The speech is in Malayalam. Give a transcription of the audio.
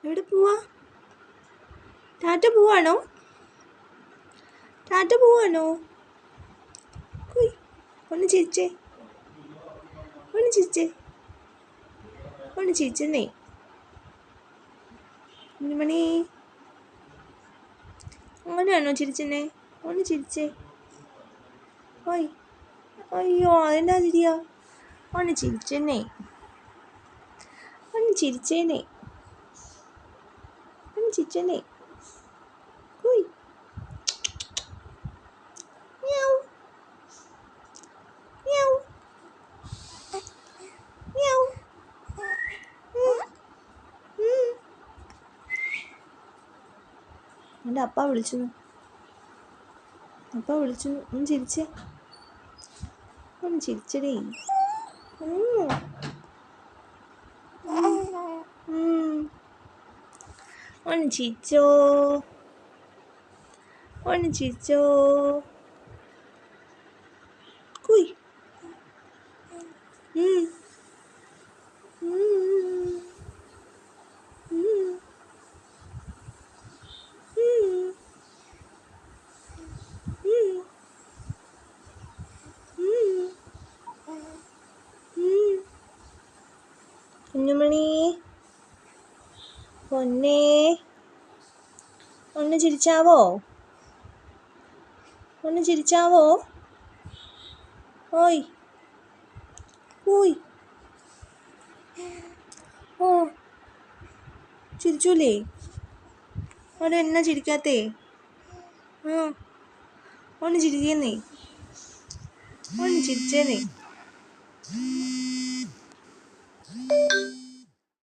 എവിടെ പോവാ? ടാറ്റ പോവാണോ? ടാറ്റ പോവാണോ? കുയ് ഒന്ന് ചിരിച്ചേ, ഒന്ന് ചിരിച്ചേ, ഒന്ന് ചിരിച്ചെന്നേ കുഞ്ഞുമണി. അങ്ങനെയാണോ ചിരിച്ചെന്നേ? ഒന്ന് ചിരിച്ചേ. ഓയ് അയ്യോ അതെന്നാ ചിരിയാ? ഒന്ന് ചിരിച്ചെന്നേ, ഒന്ന് ചിരിച്ചേന്നേ, ഒന്ന് ചിരിച്ചെന്നേ. കുയ് മ്യാവ് മ്യാവ് മ്യാവ്. എൻ്റെ അപ്പ വിളിച്ചു, ഒന്ന് ചിരിച്ചേ, ഒന്ന് ചിരിച്ചടേ. ഒന്ന് ചിരിച്ചോ, ഒന്ന് ചിരിച്ചോ. കുയ് കുഞ്ഞുമണി പൊന്നേ, ഒന്ന് ചിരിച്ചാവോ, ഒന്ന് ചിരിച്ചാവോ. ഓയ് ഓയ് ഓ ചിരിച്ചൂലേ? അവിടെ എന്നാ ചിരിക്കാത്തേ? ഒന്ന് ചിരിക്കുന്നേ, ഒന്ന് ചിരിച്ചേന്നേ.